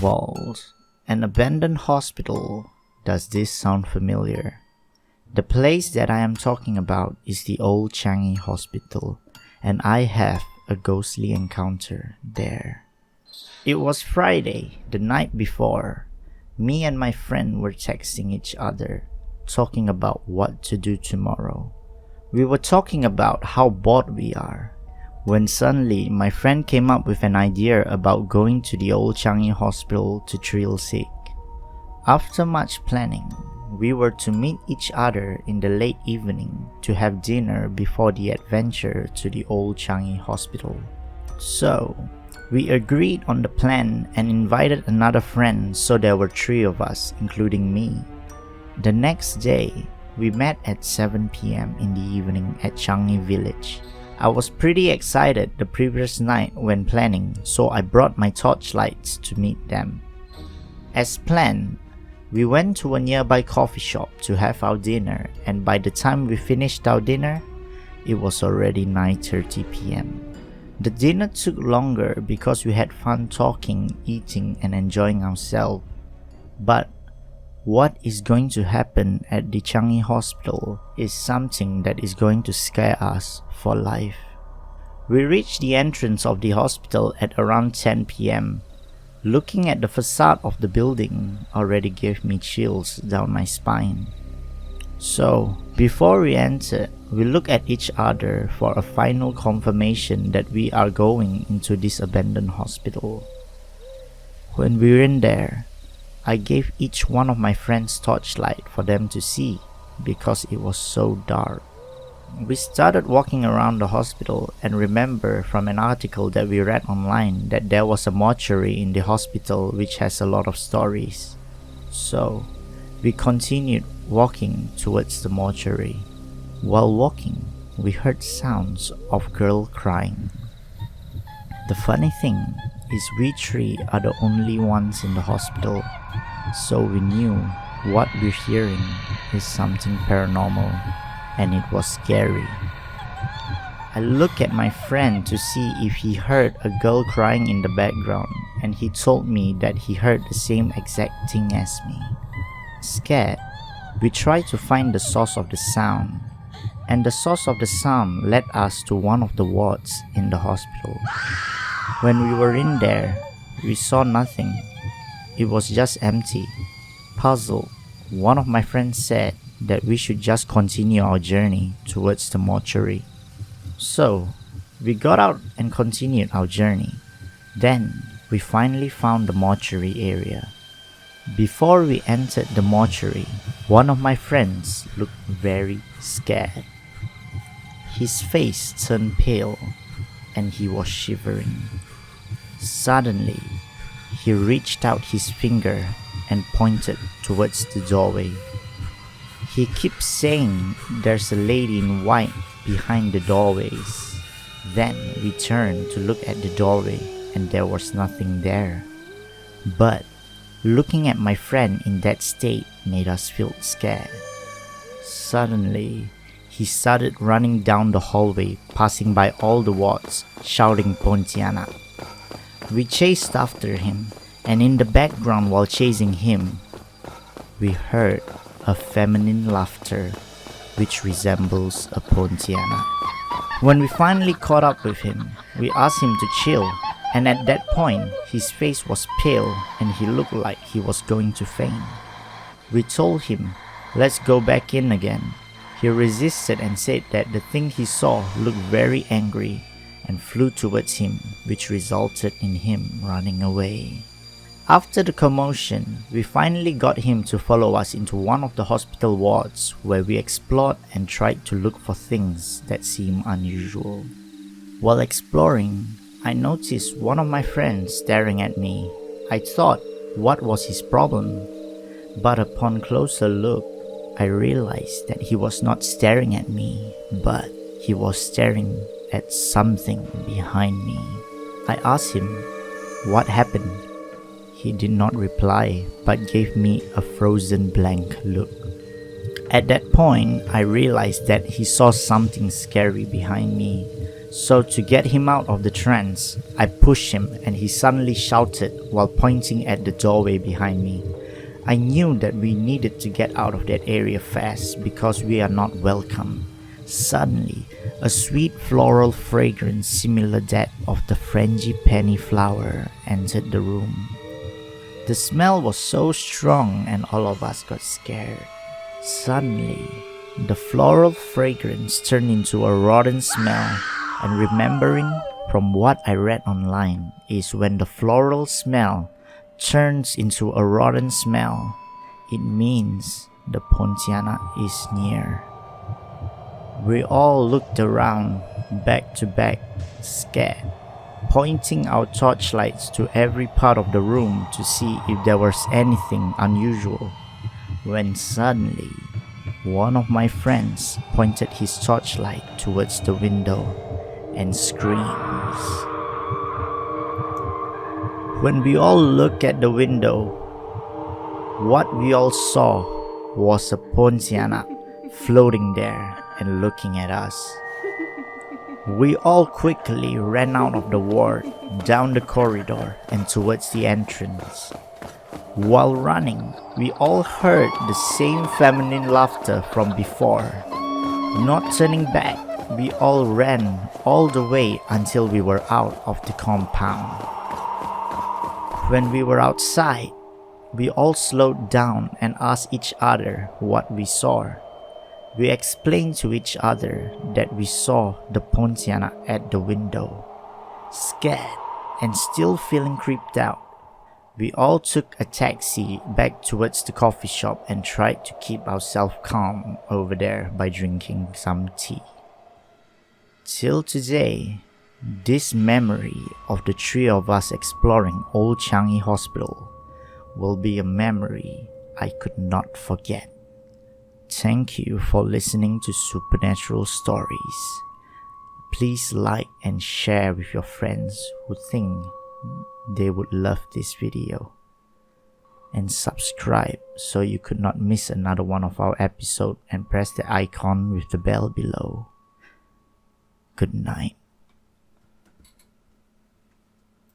Vault, an abandoned hospital. Does this sound familiar? The place that I am talking about is the old Changi hospital, and I have a ghostly encounter there. It was Friday, the night before. Me and my friend were texting each other, talking about what to do tomorrow. We were talking about how bored we are, when suddenly my friend came up with an idea about going to the old Changi hospital to thrill seek. After much planning, we were to meet each other in the late evening to have dinner before the adventure to the old Changi hospital. So, we agreed on the plan and invited another friend, so there were 3 of us, including me. The next day, we met at 7 p.m. in the evening at Changi village. I was pretty excited the previous night when planning, so I brought my torchlights to meet them. As planned, we went to a nearby coffee shop to have our dinner, and by the time we finished our dinner, it was already 9:30 p.m. The dinner took longer because we had fun talking, eating, and enjoying ourselves. But what is going to happen at the Changi hospital is something that is going to scare us for life. We reached the entrance of the hospital at around 10 p.m. Looking at the facade of the building already gave me chills down my spine. So, before we entered, we looked at each other for a final confirmation that we are going into this abandoned hospital. When we were in there, I gave each one of my friends torchlight for them to see because it was so dark. We started walking around the hospital and remember from an article that we read online that there was a mortuary in the hospital which has a lot of stories. So, we continued walking towards the mortuary. While walking, we heard sounds of girl crying. The funny thing is we 3 are the only ones in the hospital, so we knew what we're hearing is something paranormal, and it was scary. I looked at my friend to see if he heard a girl crying in the background, and he told me that he heard the same exact thing as me. Scared, we tried to find the source of the sound, and the source of the sound led us to one of the wards in the hospital. When we were in there, we saw nothing. It was just empty. Puzzled, one of my friends said that we should just continue our journey towards the mortuary. So, we got out and continued our journey. Then, we finally found the mortuary area. Before we entered the mortuary, one of my friends looked very scared. His face turned pale and he was shivering. Suddenly, he reached out his finger and pointed towards the doorway. He keeps saying there's a lady in white behind the doorways. Then we turned to look at the doorway and there was nothing there. But looking at my friend in that state made us feel scared. Suddenly, he started running down the hallway, passing by all the wards, shouting Pontianak. We chased after him, and in the background while chasing him, we heard a feminine laughter which resembles a Pontianak. When we finally caught up with him, we asked him to chill, and at that point, his face was pale and he looked like he was going to faint. We told him, let's go back in again. He resisted and said that the thing he saw looked very angry and flew towards him, which resulted in him running away. After the commotion, we finally got him to follow us into one of the hospital wards where we explored and tried to look for things that seemed unusual. While exploring, I noticed one of my friends staring at me. I thought, what was his problem? But upon closer look, I realized that he was not staring at me, but he was staring at something behind me. I asked him, what happened? He did not reply, but gave me a frozen blank look. At that point, I realized that he saw something scary behind me, So to get him out of the trance, I pushed him and he suddenly shouted while pointing at the doorway behind me. I knew that we needed to get out of that area fast because we are not welcome. Suddenly, a sweet floral fragrance similar that of the frangipani flower entered the room. The smell was so strong and all of us got scared. Suddenly, the floral fragrance turned into a rotten smell, and remembering from what I read online is when the floral smell turns into a rotten smell, it means the Pontianak is near. We all looked around, back to back, scared, pointing our torchlights to every part of the room to see if there was anything unusual, when suddenly one of my friends pointed his torchlight towards the window and screams. When we all looked at the window, what we all saw was a Pontianak floating there and looking at us. We all quickly ran out of the ward, down the corridor and towards the entrance. While running, we all heard the same feminine laughter from before. Not turning back, we all ran all the way until we were out of the compound. When we were outside, we all slowed down and asked each other what we saw. We explained to each other that we saw the Pontianak at the window. Scared and still feeling creeped out, we all took a taxi back towards the coffee shop and tried to keep ourselves calm over there by drinking some tea. Till today, this memory of the three of us exploring Old Changi Hospital will be a memory I could not forget. Thank you for listening to Supernatural Stories. Please like and share with your friends who think they would love this video. And subscribe so you could not miss another one of our episodes, and press the icon with the bell below. Good night.